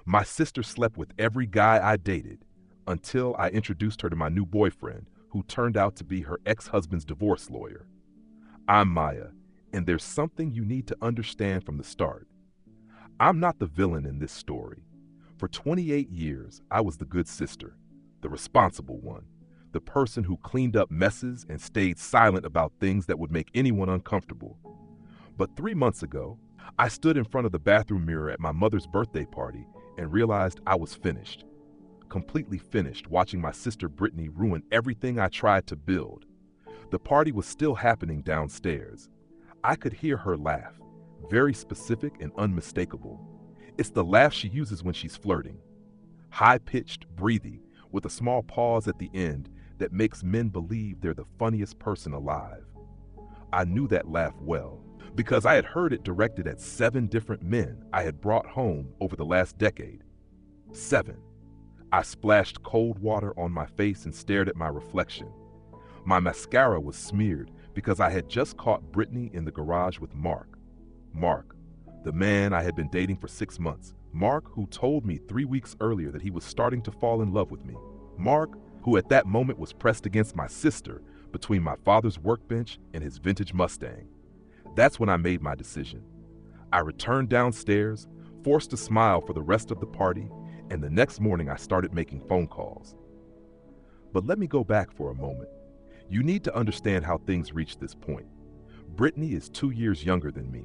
My sister slept with every guy I dated until I introduced her to my new boyfriend, who turned out to be her ex-husband's divorce lawyer. I'm Maya, and there's something you need to understand from the start. I'm not the villain in this story. For 28 years, I was the good sister, the responsible one, the person who cleaned up messes and stayed silent about things that would make anyone uncomfortable. But 3 months ago, I stood in front of the bathroom mirror at my mother's birthday party and realized I was finished, completely finished watching my sister Brittany ruin everything I tried to build. The party was still happening downstairs. I could hear her laugh, very specific and unmistakable. It's the laugh she uses when she's flirting. High-pitched, breathy, with a small pause at the end that makes men believe they're the funniest person alive. I knew that laugh well, because I had heard it directed at 7 different men I had brought home over the last decade. 7. I splashed cold water on my face and stared at my reflection. My mascara was smeared because I had just caught Brittany in the garage with Mark. Mark, the man I had been dating for 6 months. Mark, who told me 3 weeks earlier that he was starting to fall in love with me. Mark, who at that moment was pressed against my sister between my father's workbench and his vintage Mustang. That's when I made my decision. I returned downstairs, forced a smile for the rest of the party, and the next morning I started making phone calls. But let me go back for a moment. You need to understand how things reached this point. Brittany is 2 years younger than me.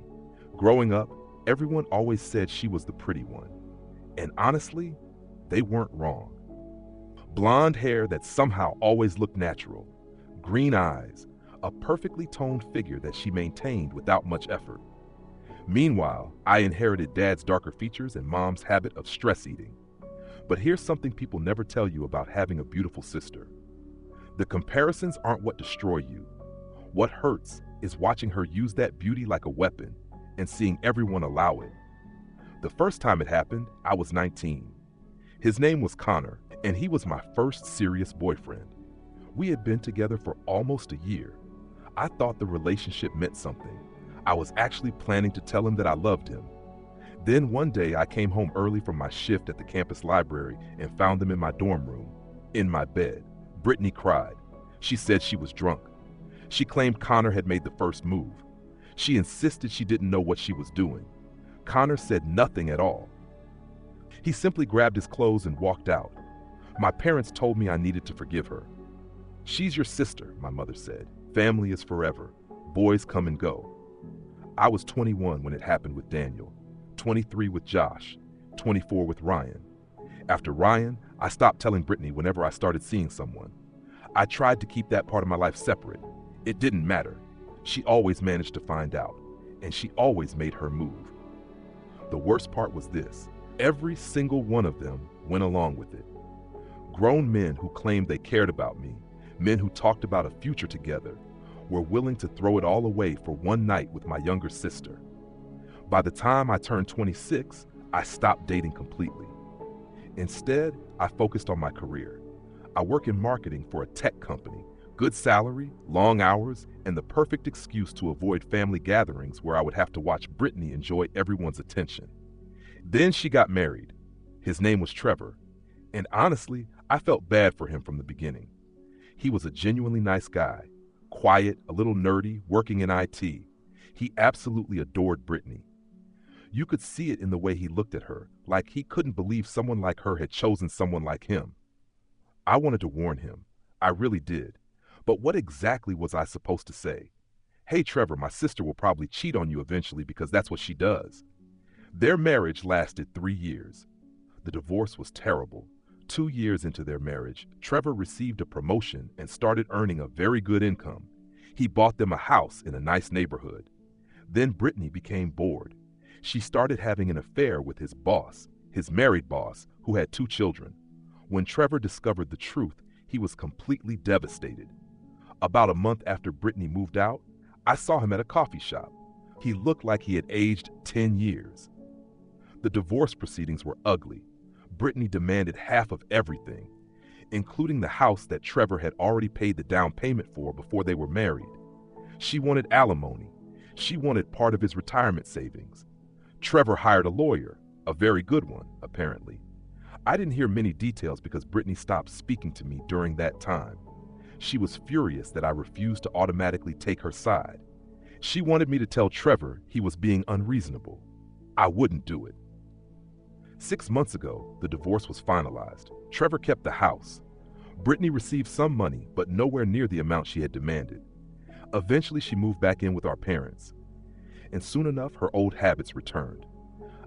Growing up, everyone always said she was the pretty one. And honestly, they weren't wrong. Blonde hair that somehow always looked natural, green eyes, a perfectly toned figure that she maintained without much effort. Meanwhile, I inherited Dad's darker features and Mom's habit of stress eating. But here's something people never tell you about having a beautiful sister. The comparisons aren't what destroy you. What hurts is watching her use that beauty like a weapon and seeing everyone allow it. The first time it happened, I was 19. His name was Connor, and he was my first serious boyfriend. We had been together for almost a year. I thought the relationship meant something. I was actually planning to tell him that I loved him. Then one day I came home early from my shift at the campus library and found him in my dorm room, in my bed. Brittany cried. She said she was drunk. She claimed Connor had made the first move. She insisted she didn't know what she was doing. Connor said nothing at all. He simply grabbed his clothes and walked out. My parents told me I needed to forgive her. She's your sister, my mother said. Family is forever. Boys come and go. I was 21 when it happened with Daniel, 23 with Josh, 24 with Ryan. After Ryan, I stopped telling Brittany whenever I started seeing someone. I tried to keep that part of my life separate. It didn't matter. She always managed to find out, and she always made her move. The worst part was this. Every single one of them went along with it. Grown men who claimed they cared about me, men who talked about a future together, were willing to throw it all away for one night with my younger sister. By the time I turned 26, I stopped dating completely. Instead, I focused on my career. I work in marketing for a tech company, good salary, long hours, and the perfect excuse to avoid family gatherings where I would have to watch Brittany enjoy everyone's attention. Then she got married. His name was Trevor, and honestly, I felt bad for him from the beginning. He was a genuinely nice guy, quiet, a little nerdy, working in IT. He absolutely adored Brittany. You could see it in the way he looked at her, like he couldn't believe someone like her had chosen someone like him. I wanted to warn him. I really did. But what exactly was I supposed to say? Hey, Trevor, my sister will probably cheat on you eventually because that's what she does. Their marriage lasted 3 years. The divorce was terrible. 2 years into their marriage, Trevor received a promotion and started earning a very good income. He bought them a house in a nice neighborhood. Then Brittany became bored. She started having an affair with his boss, his married boss, who had 2 children. When Trevor discovered the truth, he was completely devastated. About a month after Brittany moved out, I saw him at a coffee shop. He looked like he had aged 10 years. The divorce proceedings were ugly. Brittany demanded half of everything, including the house that Trevor had already paid the down payment for before they were married. She wanted alimony. She wanted part of his retirement savings. Trevor hired a lawyer. A very good one, apparently. I didn't hear many details because Brittany stopped speaking to me during that time. She was furious that I refused to automatically take her side. She wanted me to tell Trevor he was being unreasonable. I wouldn't do it. 6 months ago, the divorce was finalized. Trevor kept the house. Brittany received some money, but nowhere near the amount she had demanded. Eventually, she moved back in with our parents. And soon enough, her old habits returned.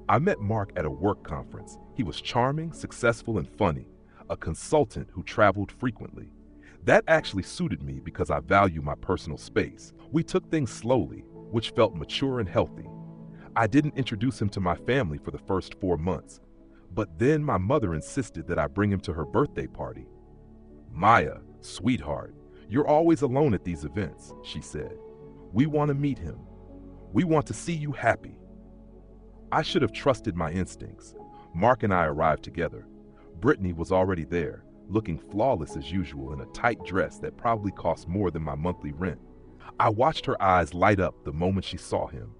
I met Mark at a work conference. He was charming, successful, and funny, a consultant who traveled frequently. That actually suited me because I value my personal space. We took things slowly, which felt mature and healthy. I didn't introduce him to my family for the first 4 months, but then my mother insisted that I bring him to her birthday party. "Maya, sweetheart, you're always alone at these events," she said. "We want to meet him. We want to see you happy." I should have trusted my instincts. Mark and I arrived together. Brittany was already there, looking flawless as usual in a tight dress that probably cost more than my monthly rent. I watched her eyes light up the moment she saw him.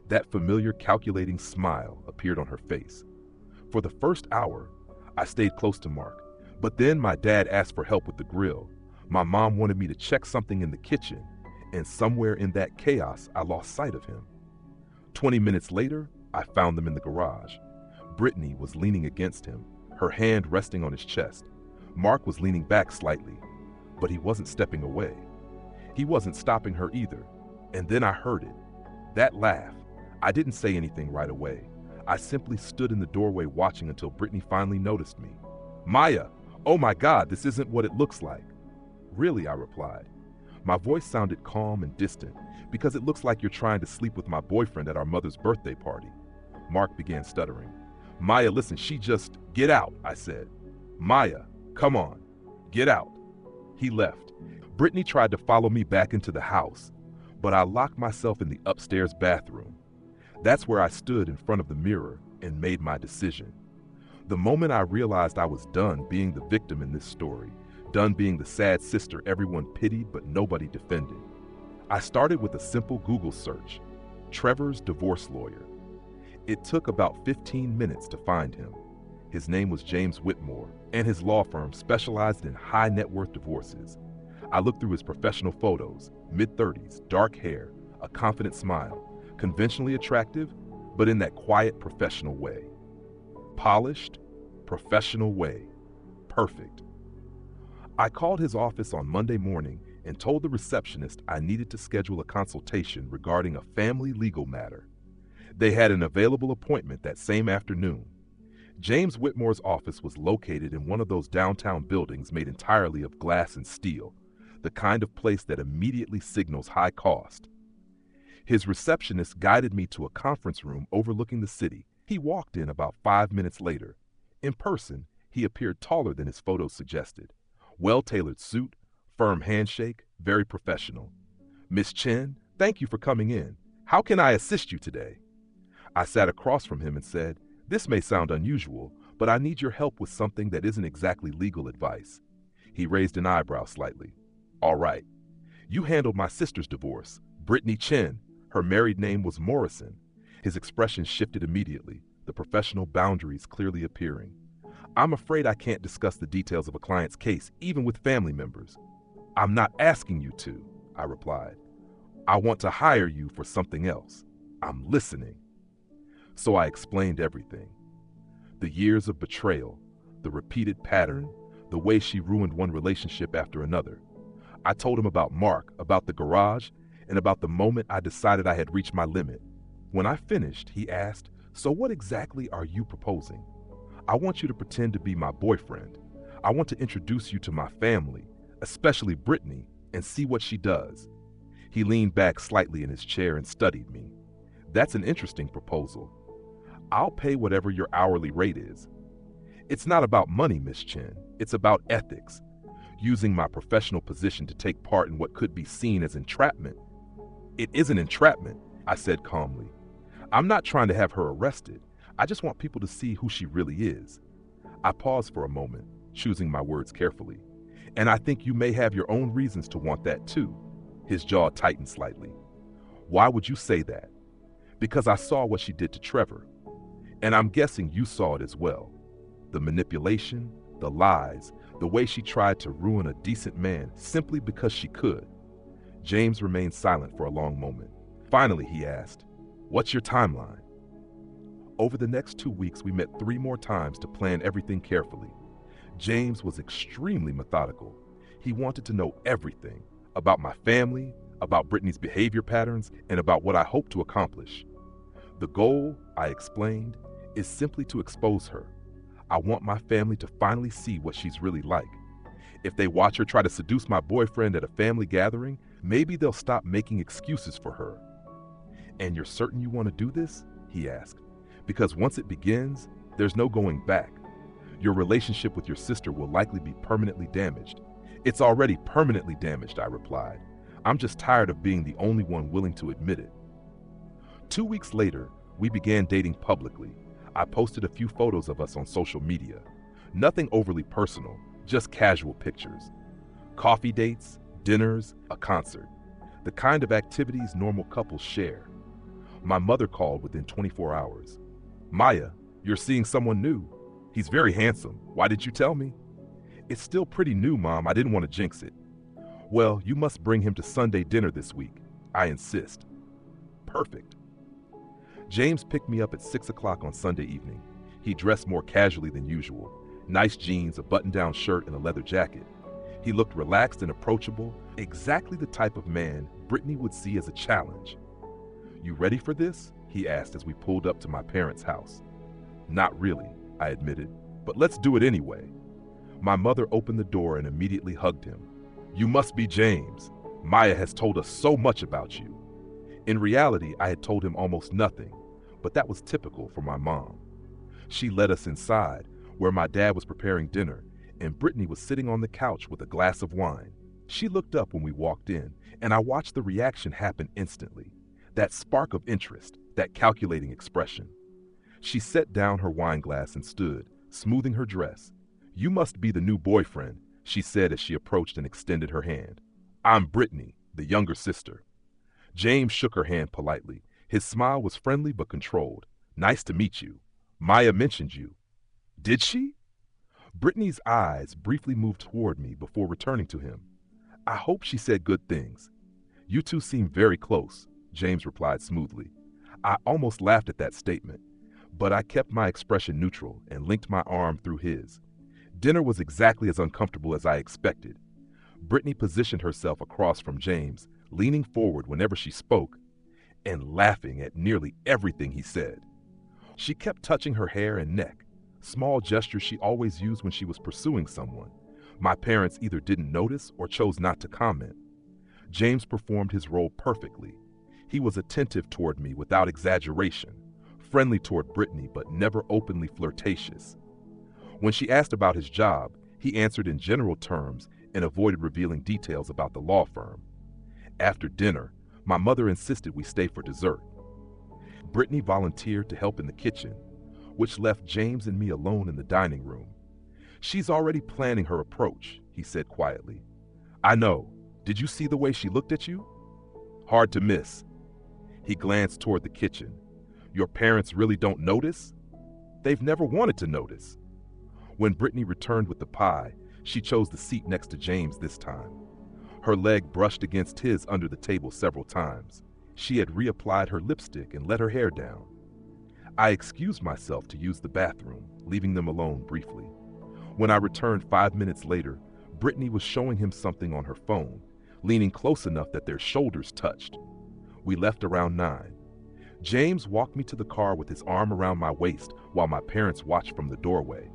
That familiar calculating smile appeared on her face. For the first hour, I stayed close to Mark, but then my dad asked for help with the grill. My mom wanted me to check something in the kitchen, and somewhere in that chaos, I lost sight of him. 20 minutes later, I found them in the garage. Brittany was leaning against him, her hand resting on his chest. Mark was leaning back slightly, but he wasn't stepping away. He wasn't stopping her either. And then I heard it. That laugh. I didn't say anything right away. I simply stood in the doorway watching until Brittany finally noticed me. "Maya, oh my God, this isn't what it looks like." "Really?" I replied. My voice sounded calm and distant because it looks like you're trying to sleep with my boyfriend at our mother's birthday party. Mark began stuttering. "Maya, listen, she just..." "Get out," I said. "Maya, come on, get out." He left. Brittany tried to follow me back into the house, but I locked myself in the upstairs bathroom. That's where I stood in front of the mirror and made my decision. The moment I realized I was done being the victim in this story, done being the sad sister everyone pitied but nobody defended, I started with a simple Google search: Trevor's divorce lawyer. It took about 15 minutes to find him. His name was James Whitmore, and his law firm specialized in high net worth divorces. I looked through his professional photos: mid-30s, dark hair, a confident smile, conventionally attractive, but in that quiet professional way. Polished, professional way. Perfect. I called his office on Monday morning and told the receptionist I needed to schedule a consultation regarding a family legal matter. They had an available appointment that same afternoon. James Whitmore's office was located in one of those downtown buildings made entirely of glass and steel, the kind of place that immediately signals high cost. His receptionist guided me to a conference room overlooking the city. He walked in about 5 minutes later. In person, he appeared taller than his photos suggested. Well-tailored suit, firm handshake, very professional. "Miss Chen, thank you for coming in. How can I assist you today?" I sat across from him and said, "This may sound unusual, but I need your help with something that isn't exactly legal advice." He raised an eyebrow slightly. "All right. You handled my sister's divorce, Brittany Chen. Her married name was Morrison." His expression shifted immediately, the professional boundaries clearly appearing. "I'm afraid I can't discuss the details of a client's case, even with family members." "I'm not asking you to," I replied. "I want to hire you for something else. I'm listening." So I explained everything. The years of betrayal, the repeated pattern, the way she ruined one relationship after another. I told him about Mark, about the garage, and about the moment I decided I had reached my limit. When I finished, he asked, "So what exactly are you proposing?" "I want you to pretend to be my boyfriend. I want to introduce you to my family, especially Brittany, and see what she does." He leaned back slightly in his chair and studied me. "That's an interesting proposal. I'll pay whatever your hourly rate is." "It's not about money, Miss Chen. It's about ethics. Using my professional position to take part in what could be seen as entrapment." "It isn't entrapment," I said calmly. "I'm not trying to have her arrested. I just want people to see who she really is." I paused for a moment, choosing my words carefully. "And I think you may have your own reasons to want that too." His jaw tightened slightly. "Why would you say that?" "Because I saw what she did to Trevor. And I'm guessing you saw it as well. The manipulation, the lies, the way she tried to ruin a decent man simply because she could. James remained silent for a long moment. Finally, he asked, "What's your timeline?" Over the next 2 weeks, we met 3 more times to plan everything carefully. James was extremely methodical. He wanted to know everything about my family, about Brittany's behavior patterns, and about what I hoped to accomplish. The goal, I explained, is simply to expose her. I want my family to finally see what she's really like. If they watch her try to seduce my boyfriend at a family gathering, maybe they'll stop making excuses for her. "And you're certain you want to do this?" he asked. "Because once it begins, there's no going back. Your relationship with your sister will likely be permanently damaged." "It's already permanently damaged," I replied. "I'm just tired of being the only one willing to admit it." 2 weeks later, we began dating publicly. I posted a few photos of us on social media. Nothing overly personal, just casual pictures. Coffee dates, dinners, a concert. The kind of activities normal couples share. My mother called within 24 hours. "Maya, you're seeing someone new. He's very handsome. Why didn't you tell me?" "It's still pretty new, Mom. I didn't want to jinx it." "Well, you must bring him to Sunday dinner this week. I insist." Perfect. James picked me up at 6 o'clock on Sunday evening. He dressed more casually than usual. Nice jeans, a button-down shirt, and a leather jacket. He looked relaxed and approachable, exactly the type of man Brittany would see as a challenge. "You ready for this?" he asked as we pulled up to my parents' house. "Not really," I admitted, "but let's do it anyway." My mother opened the door and immediately hugged him. "You must be James. Maya has told us so much about you." In reality, I had told him almost nothing, but that was typical for my mom. She led us inside, where my dad was preparing dinner, and Brittany was sitting on the couch with a glass of wine. She looked up when we walked in, and I watched the reaction happen instantly. That spark of interest, that calculating expression. She set down her wine glass and stood, smoothing her dress. "You must be the new boyfriend," she said as she approached and extended her hand. "I'm Brittany, the younger sister." James shook her hand politely. His smile was friendly but controlled. "Nice to meet you. Maya mentioned you." "Did she?" Brittany's eyes briefly moved toward me before returning to him. "I hope she said good things." "You two seem very close," James replied smoothly. I almost laughed at that statement, but I kept my expression neutral and linked my arm through his. Dinner was exactly as uncomfortable as I expected. Brittany positioned herself across from James, leaning forward whenever she spoke, and laughing at nearly everything he said. She kept touching her hair and neck, small gestures she always used when she was pursuing someone. My parents either didn't notice or chose not to comment. James performed his role perfectly. He was attentive toward me without exaggeration, friendly toward Brittany but never openly flirtatious. When she asked about his job, he answered in general terms and avoided revealing details about the law firm. After dinner, my mother insisted we stay for dessert. Brittany volunteered to help in the kitchen, which left James and me alone in the dining room. "She's already planning her approach," he said quietly. "I know. Did you see the way she looked at you? Hard to miss." He glanced toward the kitchen. "Your parents really don't notice?" "They've never wanted to notice." When Brittany returned with the pie, she chose the seat next to James this time. Her leg brushed against his under the table several times. She had reapplied her lipstick and let her hair down. I excused myself to use the bathroom, leaving them alone briefly. When I returned 5 minutes later, Brittany was showing him something on her phone, leaning close enough that their shoulders touched. We left around 9. James walked me to the car with his arm around my waist while my parents watched from the doorway.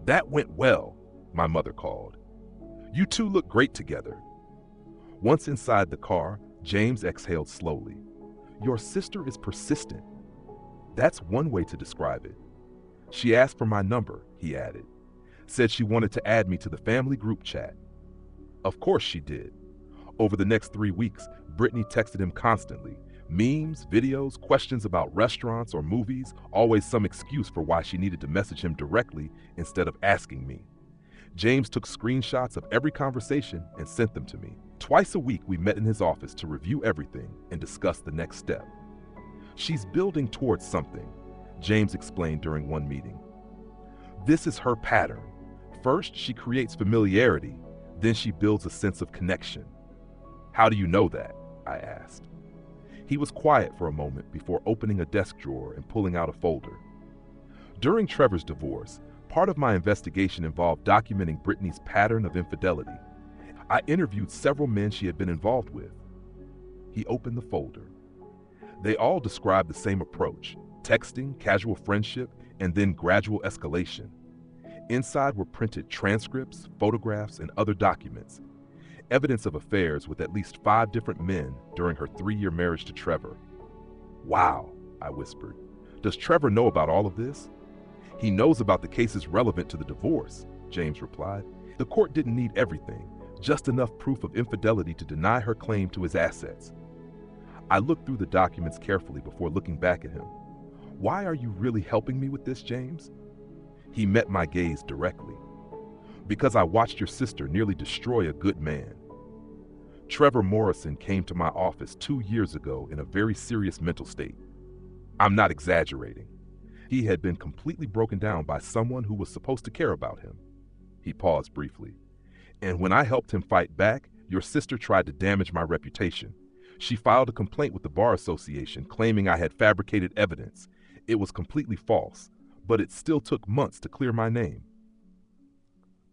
"That went well," my mother called. "You two look great together." Once inside the car, James exhaled slowly. "Your sister is persistent." That's one way to describe it. "She asked for my number," he added. "Said she wanted to add me to the family group chat." Of course she did. Over the next 3 weeks, Brittany texted him constantly. Memes, videos, questions about restaurants or movies, always some excuse for why she needed to message him directly instead of asking me. James took screenshots of every conversation and sent them to me. Twice a week we met in his office to review everything and discuss the next step. "She's building towards something. James explained during one meeting. This is her pattern. First, she creates familiarity, then she builds a sense of connection. How do you know that? I asked. He was quiet for a moment before opening a desk drawer and pulling out a folder. During Trevor's divorce, part of my investigation involved documenting Brittany's pattern of infidelity. I interviewed several men she had been involved with. He opened the folder. They all described the same approach: texting, casual friendship, and then gradual escalation. Inside were printed transcripts, photographs, and other documents, evidence of affairs with at least 5 different men during her 3-year marriage to Trevor. Wow, I whispered. Does Trevor know about all of this? He knows about the cases relevant to the divorce, James replied. The court didn't need everything, just enough proof of infidelity to deny her claim to his assets. I looked through the documents carefully before looking back at him. Why are you really helping me with this, James? He met my gaze directly. Because I watched your sister nearly destroy a good man. Trevor Morrison came to my office 2 years ago in a very serious mental state. I'm not exaggerating. He had been completely broken down by someone who was supposed to care about him. He paused briefly. And when I helped him fight back, your sister tried to damage my reputation. She filed a complaint with the Bar Association claiming I had fabricated evidence. It was completely false, but it still took months to clear my name.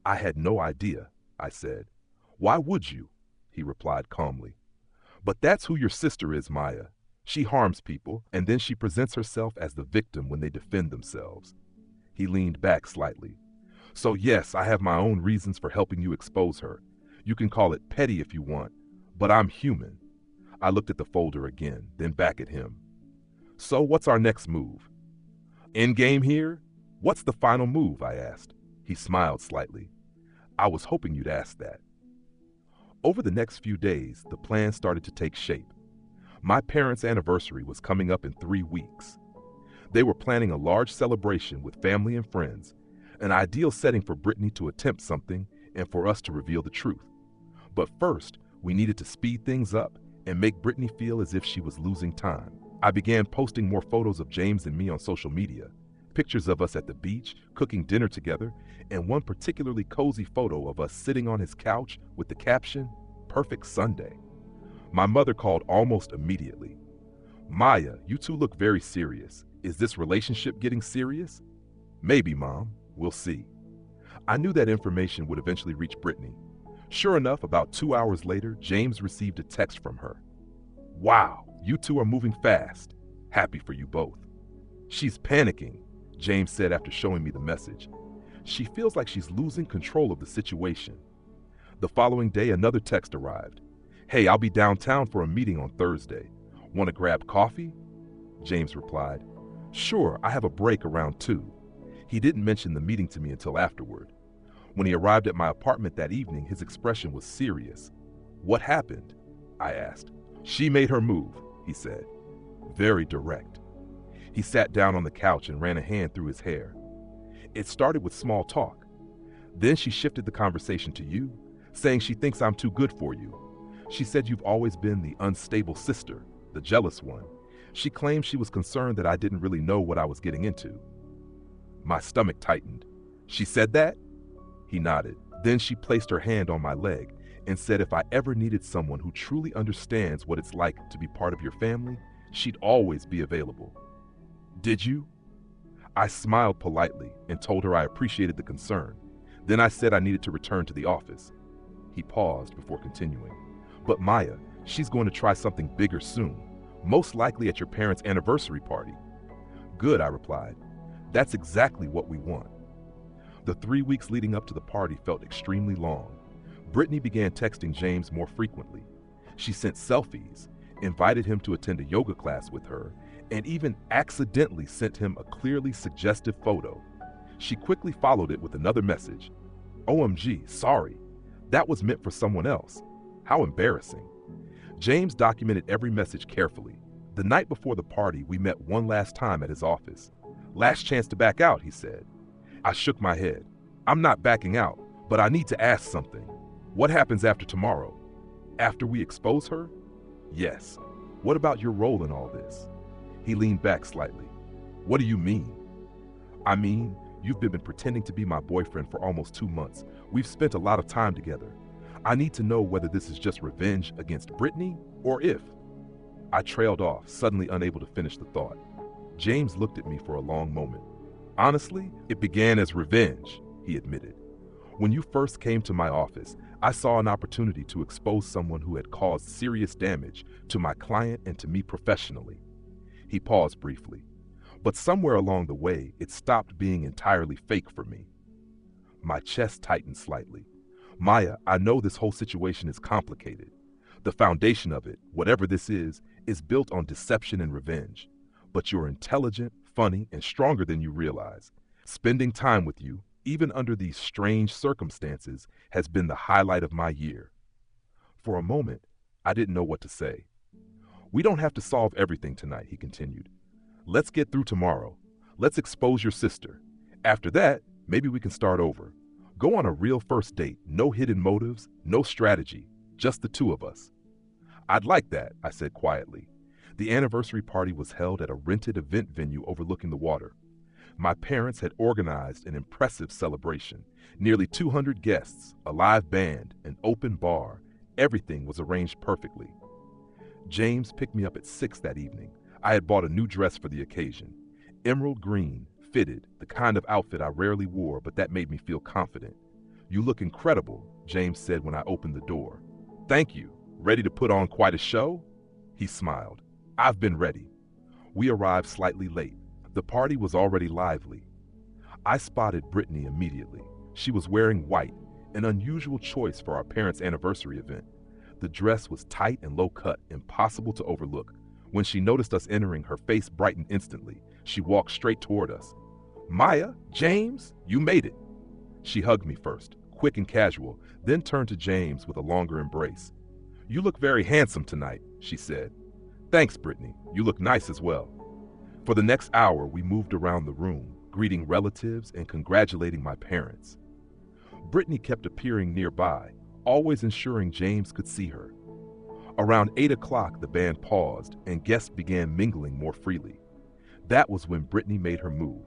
I had no idea, I said. Why would you? He replied calmly. But that's who your sister is, Maya. She harms people, and then she presents herself as the victim when they defend themselves. He leaned back slightly. So yes, I have my own reasons for helping you expose her. You can call it petty if you want, but I'm human. I looked at the folder again, then back at him. So what's our next move? Endgame here? What's the final move? I asked. He smiled slightly. I was hoping you'd ask that. Over the next few days, the plan started to take shape. My parents' anniversary was coming up in 3 weeks. They were planning a large celebration with family and friends, an ideal setting for Brittany to attempt something and for us to reveal the truth. But first, we needed to speed things up and make Brittany feel as if she was losing time. I began posting more photos of James and me on social media, pictures of us at the beach, cooking dinner together, and one particularly cozy photo of us sitting on his couch with the caption, "Perfect Sunday." My mother called almost immediately. Maya, you two look very serious. Is this relationship getting serious? Maybe, Mom. We'll see. I knew that information would eventually reach Brittany. Sure enough, about 2 hours later, James received a text from her. Wow, you two are moving fast. Happy for you both. She's panicking, James said after showing me the message. She feels like she's losing control of the situation. The following day, another text arrived. Hey, I'll be downtown for a meeting on Thursday. Want to grab coffee? James replied, Sure, I have a break around 2. He didn't mention the meeting to me until afterward. When he arrived at my apartment that evening, his expression was serious. What happened? I asked. She made her move, he said. Very direct. He sat down on the couch and ran a hand through his hair. It started with small talk. Then she shifted the conversation to you, saying she thinks I'm too good for you. She said you've always been the unstable sister, the jealous one. She claimed she was concerned that I didn't really know what I was getting into. My stomach tightened. She said that? He nodded. Then she placed her hand on my leg and said if I ever needed someone who truly understands what it's like to be part of your family, she'd always be available. Did you? I smiled politely and told her I appreciated the concern. Then I said I needed to return to the office. He paused before continuing. But Maya, she's going to try something bigger soon, most likely at your parents' anniversary party. Good, I replied. That's exactly what we want. The 3 weeks leading up to the party felt extremely long. Brittany began texting James more frequently. She sent selfies, invited him to attend a yoga class with her, and even accidentally sent him a clearly suggestive photo. She quickly followed it with another message. OMG, sorry. That was meant for someone else. How embarrassing. James documented every message carefully. The night before the party, we met one last time at his office. Last chance to back out, he said. I shook my head. I'm not backing out, but I need to ask something. What happens after tomorrow? After we expose her? Yes. What about your role in all this? He leaned back slightly. What do you mean? I mean, you've been pretending to be my boyfriend for almost 2 months. We've spent a lot of time together. I need to know whether this is just revenge against Brittany or if. I trailed off, suddenly unable to finish the thought. James looked at me for a long moment. Honestly, it began as revenge, he admitted. When you first came to my office, I saw an opportunity to expose someone who had caused serious damage to my client and to me professionally. He paused briefly. But somewhere along the way, it stopped being entirely fake for me. My chest tightened slightly. Maya, I know this whole situation is complicated. The foundation of it, whatever this is built on deception and revenge. But you're intelligent, funny, and stronger than you realize. Spending time with you, even under these strange circumstances, has been the highlight of my year. For a moment, I didn't know what to say. We don't have to solve everything tonight, he continued. Let's get through tomorrow. Let's expose your sister. After that, maybe we can start over. Go on a real first date, no hidden motives, no strategy, just the two of us. I'd like that, I said quietly. The anniversary party was held at a rented event venue overlooking the water. My parents had organized an impressive celebration. Nearly 200 guests, a live band, an open bar. Everything was arranged perfectly. James picked me up at 6 that evening. I had bought a new dress for the occasion. Emerald green, fitted, the kind of outfit I rarely wore, but that made me feel confident. You look incredible, James said when I opened the door. Thank you. Ready to put on quite a show? He smiled. I've been ready. We arrived slightly late. The party was already lively. I spotted Brittany immediately. She was wearing white, an unusual choice for our parents' anniversary event. The dress was tight and low-cut, impossible to overlook. When she noticed us entering, her face brightened instantly. She walked straight toward us. Maya, James, you made it. She hugged me first, quick and casual, then turned to James with a longer embrace. You look very handsome tonight, she said. Thanks, Brittany. You look nice as well. For the next hour, we moved around the room, greeting relatives and congratulating my parents. Brittany kept appearing nearby, always ensuring James could see her. Around 8 o'clock, the band paused and guests began mingling more freely. That was when Brittany made her move.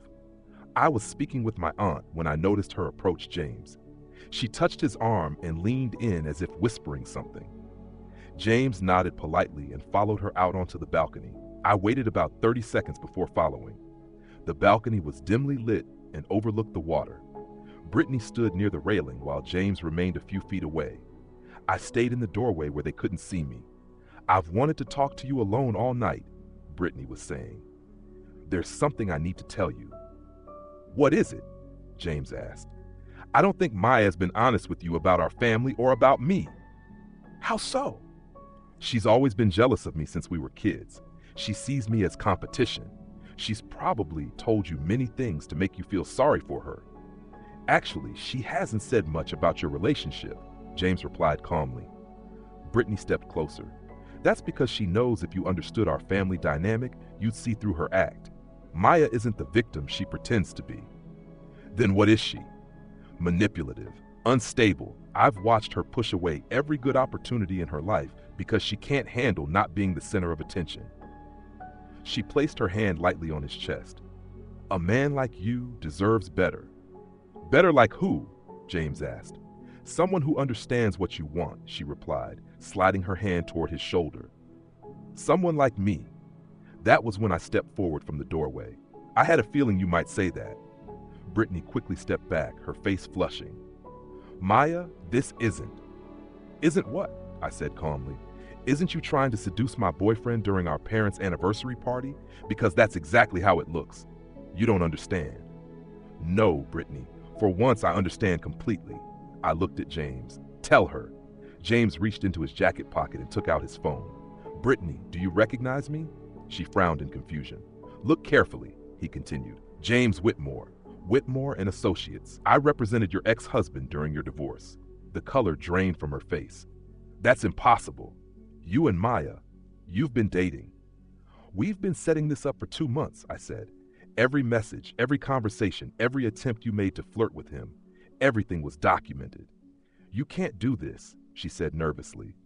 I was speaking with my aunt when I noticed her approach James. She touched his arm and leaned in as if whispering something. James nodded politely and followed her out onto the balcony. I waited about 30 seconds before following. The balcony was dimly lit and overlooked the water. Brittany stood near the railing while James remained a few feet away. I stayed in the doorway where they couldn't see me. I've wanted to talk to you alone all night, Brittany was saying. There's something I need to tell you. What is it? James asked. I don't think Maya's been honest with you about our family or about me. How so? She's always been jealous of me since we were kids. She sees me as competition. She's probably told you many things to make you feel sorry for her. Actually, she hasn't said much about your relationship, James replied calmly. Brittany stepped closer. That's because she knows if you understood our family dynamic, you'd see through her act. Maya isn't the victim she pretends to be. Then what is she? Manipulative, unstable. I've watched her push away every good opportunity in her life because she can't handle not being the center of attention. She placed her hand lightly on his chest. A man like you deserves better. Better like who? James asked. Someone who understands what you want, she replied, sliding her hand toward his shoulder. Someone like me. That was when I stepped forward from the doorway. I had a feeling you might say that. Brittany quickly stepped back, her face flushing. Maya, this isn't. Isn't what? I said calmly. Isn't you trying to seduce my boyfriend during our parents' anniversary party? Because that's exactly how it looks. You don't understand. No, Brittany. For once, I understand completely. I looked at James. Tell her. James reached into his jacket pocket and took out his phone. Brittany, do you recognize me? She frowned in confusion. Look carefully, he continued. James Whitmore. Whitmore and Associates. I represented your ex-husband during your divorce. The color drained from her face. That's impossible. You and Maya, you've been dating. We've been setting this up for 2 months, I said. Every message, every conversation, every attempt you made to flirt with him, everything was documented. You can't do this, she said nervously.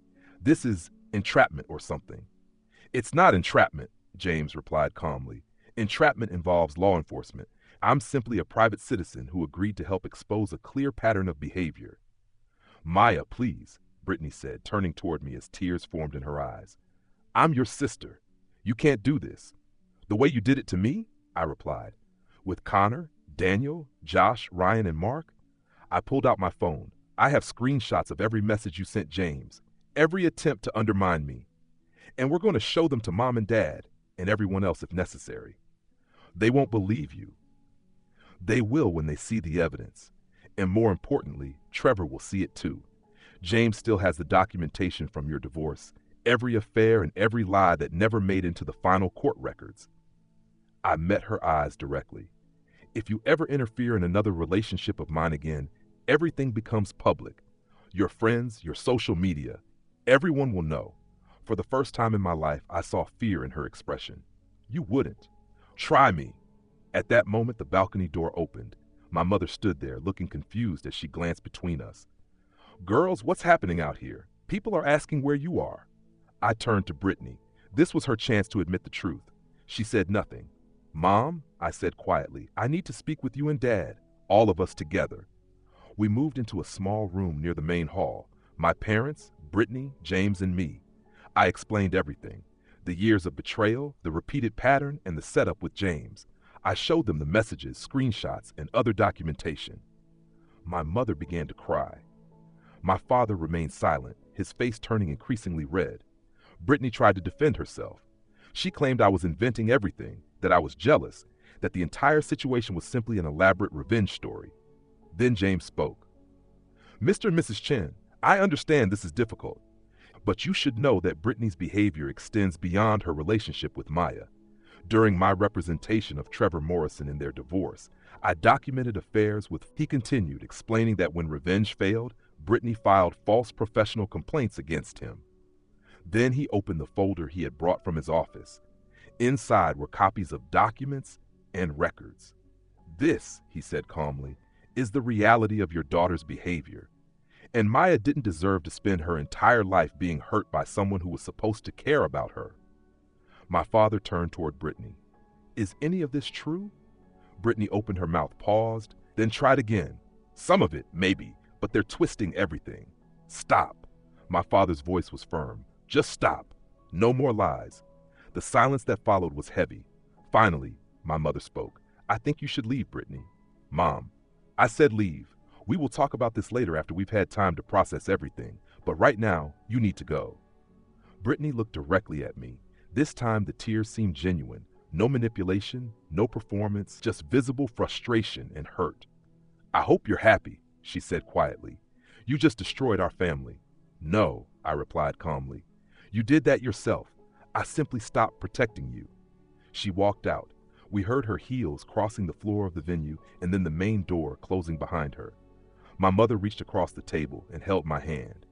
This is entrapment or something. It's not entrapment, James replied calmly. Entrapment involves law enforcement. I'm simply a private citizen who agreed to help expose a clear pattern of behavior. Maya, please, Brittany said, turning toward me as tears formed in her eyes. I'm your sister. You can't do this. The way you did it to me? I replied. With Connor, Daniel, Josh, Ryan, and Mark? I pulled out my phone. I have screenshots of every message you sent James, every attempt to undermine me. And we're going to show them to Mom and Dad, and everyone else if necessary. They won't believe you. They will when they see the evidence. And more importantly, Trevor will see it too. James still has the documentation from your divorce, every affair and every lie that never made into the final court records. I met her eyes directly. If you ever interfere in another relationship of mine again, everything becomes public. Your friends, your social media, everyone will know. For the first time in my life, I saw fear in her expression. You wouldn't. Try me. At that moment, the balcony door opened. My mother stood there, looking confused as she glanced between us. Girls, what's happening out here? People are asking where you are. I turned to Brittany. This was her chance to admit the truth. She said nothing. Mom, I said quietly, I need to speak with you and Dad, all of us together. We moved into a small room near the main hall. My parents, Brittany, James, and me. I explained everything. The years of betrayal, the repeated pattern, and the setup with James. I showed them the messages, screenshots, and other documentation. My mother began to cry. My father remained silent, his face turning increasingly red. Brittany tried to defend herself. She claimed I was inventing everything, that I was jealous, that the entire situation was simply an elaborate revenge story. Then James spoke. Mr. and Mrs. Chen, I understand this is difficult, but you should know that Brittany's behavior extends beyond her relationship with Maya. During my representation of Trevor Morrison in their divorce, I documented affairs with, he continued, explaining that when revenge failed, Brittany filed false professional complaints against him. Then he opened the folder he had brought from his office. Inside were copies of documents and records. This, he said calmly, is the reality of your daughter's behavior. And Maya didn't deserve to spend her entire life being hurt by someone who was supposed to care about her. My father turned toward Brittany. Is any of this true? Brittany opened her mouth, paused, then tried again. Some of it, maybe, but they're twisting everything. Stop. My father's voice was firm. Just stop. No more lies. The silence that followed was heavy. Finally, my mother spoke. I think you should leave, Brittany. Mom, I said leave. We will talk about this later after we've had time to process everything, but right now, you need to go. Brittany looked directly at me. This time the tears seemed genuine. No manipulation, no performance, just visible frustration and hurt. I hope you're happy, she said quietly. You just destroyed our family. No, I replied calmly. You did that yourself. I simply stopped protecting you. She walked out. We heard her heels crossing the floor of the venue and then the main door closing behind her. My mother reached across the table and held my hand.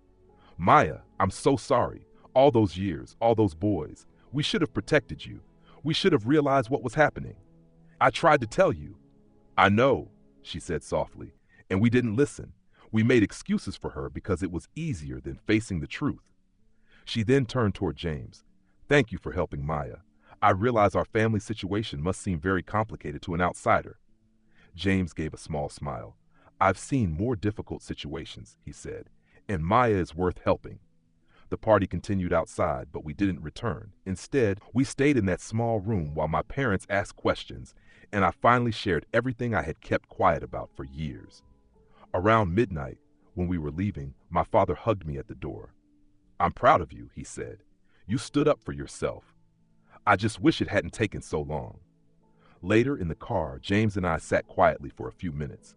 Maya, I'm so sorry. All those years, all those boys. We should have protected you. We should have realized what was happening. I tried to tell you. I know, she said softly, and we didn't listen. We made excuses for her because it was easier than facing the truth. She then turned toward James. Thank you for helping Maya. I realize our family situation must seem very complicated to an outsider. James gave a small smile. I've seen more difficult situations, he said, and Maya is worth helping. The party continued outside, but we didn't return. Instead, we stayed in that small room while my parents asked questions, and I finally shared everything I had kept quiet about for years. Around midnight, when we were leaving, my father hugged me at the door. I'm proud of you, he said. You stood up for yourself. I just wish it hadn't taken so long. Later in the car, James and I sat quietly for a few minutes.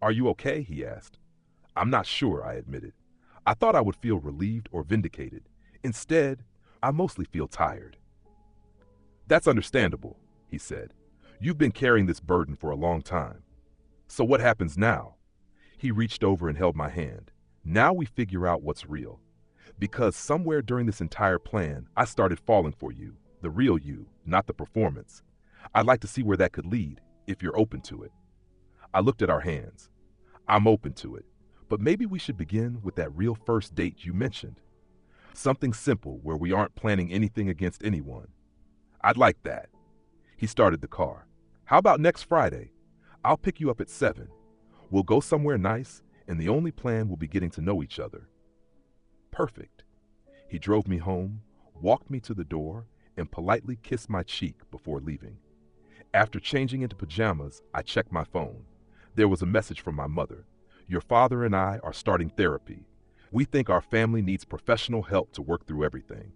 Are you okay? He asked. I'm not sure, I admitted. I thought I would feel relieved or vindicated. Instead, I mostly feel tired. That's understandable, he said. You've been carrying this burden for a long time. So what happens now? He reached over and held my hand. Now we figure out what's real. Because somewhere during this entire plan, I started falling for you, the real you, not the performance. I'd like to see where that could lead, if you're open to it. I looked at our hands. I'm open to it. But maybe we should begin with that real first date you mentioned. Something simple where we aren't planning anything against anyone. I'd like that. He started the car. How about next Friday? I'll pick you up at 7. We'll go somewhere nice, and the only plan will be getting to know each other. Perfect. He drove me home, walked me to the door, and politely kissed my cheek before leaving. After changing into pajamas, I checked my phone. There was a message from my mother. Your father and I are starting therapy. We think our family needs professional help to work through everything.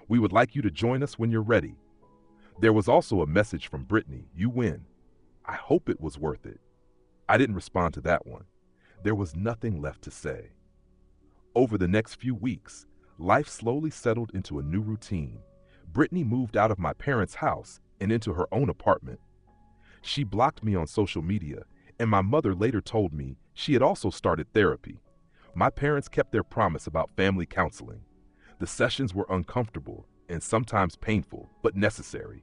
We would like you to join us when you're ready. There was also a message from Brittany. You win. I hope it was worth it. I didn't respond to that one. There was nothing left to say. Over the next few weeks, life slowly settled into a new routine. Brittany moved out of my parents' house and into her own apartment. She blocked me on social media, and my mother later told me she had also started therapy. My parents kept their promise about family counseling. The sessions were uncomfortable and sometimes painful, but necessary.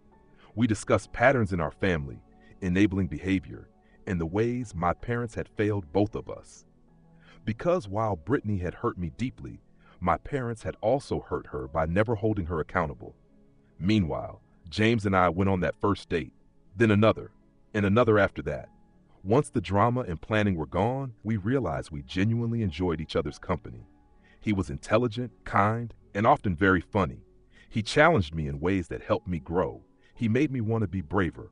We discussed patterns in our family, enabling behavior, and the ways my parents had failed both of us. Because while Brittany had hurt me deeply, my parents had also hurt her by never holding her accountable. Meanwhile, James and I went on that first date, then another, and another after that. Once the drama and planning were gone, we realized we genuinely enjoyed each other's company. He was intelligent, kind, and often very funny. He challenged me in ways that helped me grow. He made me want to be braver.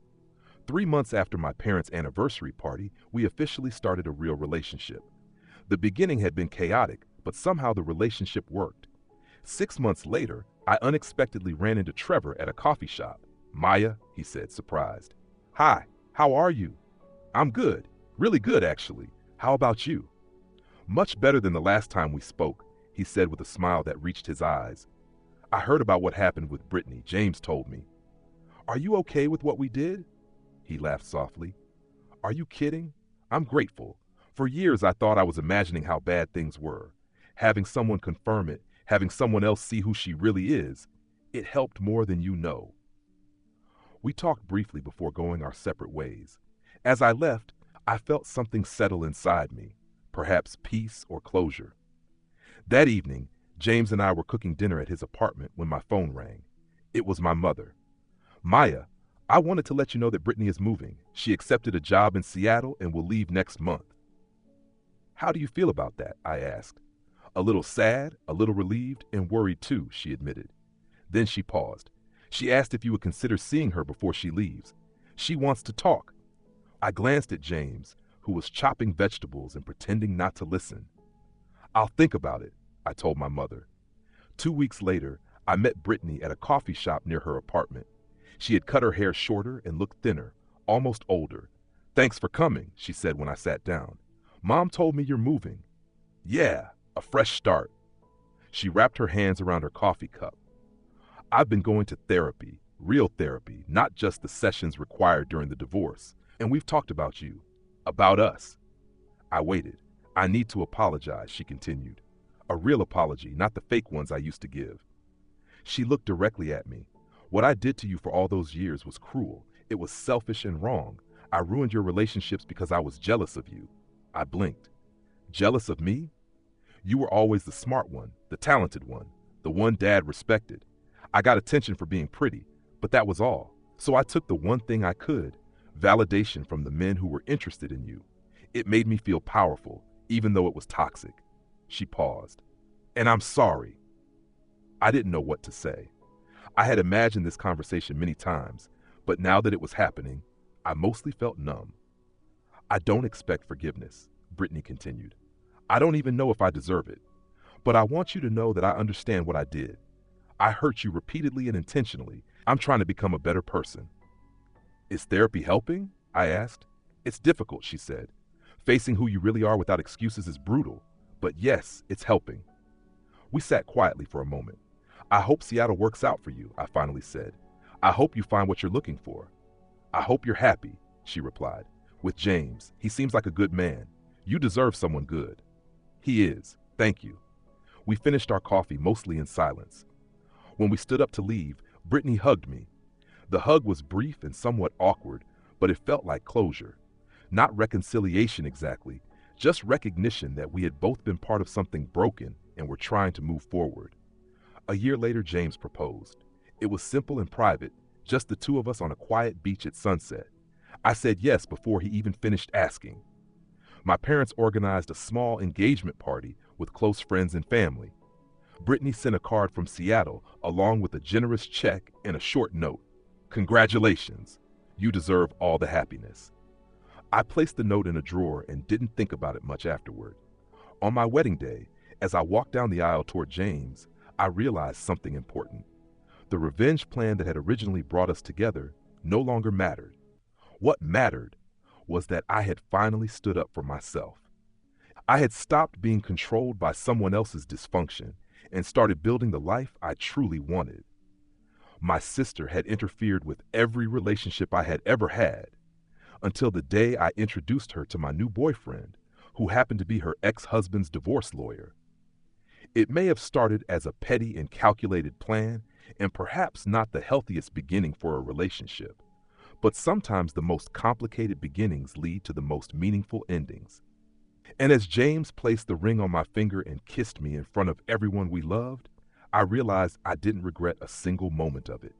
3 months after my parents' anniversary party, we officially started a real relationship. The beginning had been chaotic, but somehow the relationship worked. 6 months later, I unexpectedly ran into Trevor at a coffee shop. Maya, he said, surprised. Hi, how are you? I'm good. Really good, actually. How about you? Much better than the last time we spoke, he said with a smile that reached his eyes. I heard about what happened with Brittany, James told me. Are you okay with what we did? He laughed softly. Are you kidding? I'm grateful. For years I thought I was imagining how bad things were. Having someone confirm it, having someone else see who she really is, it helped more than you know. We talked briefly before going our separate ways. As I left, I felt something settle inside me, perhaps peace or closure. That evening, James and I were cooking dinner at his apartment when my phone rang. It was my mother. Maya, I wanted to let you know that Brittany is moving. She accepted a job in Seattle and will leave next month. How do you feel about that? I asked. A little sad, a little relieved, and worried too, she admitted. Then she paused. She asked if you would consider seeing her before she leaves. She wants to talk. I glanced at James, who was chopping vegetables and pretending not to listen. I'll think about it, I told my mother. 2 weeks later, I met Brittany at a coffee shop near her apartment. She had cut her hair shorter and looked thinner, almost older. Thanks for coming, she said when I sat down. Mom told me you're moving. Yeah, a fresh start. She wrapped her hands around her coffee cup. I've been going to therapy, real therapy, not just the sessions required during the divorce. And we've talked about you, about us. I waited. I need to apologize, she continued. A real apology, not the fake ones I used to give. She looked directly at me. What I did to you for all those years was cruel. It was selfish and wrong. I ruined your relationships because I was jealous of you. I blinked. Jealous of me? You were always the smart one, the talented one, the one Dad respected. I got attention for being pretty, but that was all. So I took the one thing I could. Validation from the men who were interested in you. It made me feel powerful, even though it was toxic. She paused. And I'm sorry. I didn't know what to say. I had imagined this conversation many times, but now that it was happening, I mostly felt numb. I don't expect forgiveness, Brittany continued. I don't even know if I deserve it. But I want you to know that I understand what I did. I hurt you repeatedly and intentionally. I'm trying to become a better person. Is therapy helping? I asked. It's difficult, she said. Facing who you really are without excuses is brutal, but yes, it's helping. We sat quietly for a moment. I hope Seattle works out for you, I finally said. I hope you find what you're looking for. I hope you're happy, she replied. With James, he seems like a good man. You deserve someone good. He is. Thank you. We finished our coffee mostly in silence. When we stood up to leave, Brittany hugged me. The hug was brief and somewhat awkward, but it felt like closure. Not reconciliation exactly, just recognition that we had both been part of something broken and were trying to move forward. A year later, James proposed. It was simple and private, just the two of us on a quiet beach at sunset. I said yes before he even finished asking. My parents organized a small engagement party with close friends and family. Brittany sent a card from Seattle along with a generous check and a short note. Congratulations. You deserve all the happiness. I placed the note in a drawer and didn't think about it much afterward. On my wedding day, as I walked down the aisle toward James, I realized something important. The revenge plan that had originally brought us together no longer mattered. What mattered was that I had finally stood up for myself. I had stopped being controlled by someone else's dysfunction and started building the life I truly wanted. My sister had interfered with every relationship I had ever had until the day I introduced her to my new boyfriend, who happened to be her ex-husband's divorce lawyer. It may have started as a petty and calculated plan and perhaps not the healthiest beginning for a relationship, but sometimes the most complicated beginnings lead to the most meaningful endings. And as James placed the ring on my finger and kissed me in front of everyone we loved, I realized I didn't regret a single moment of it.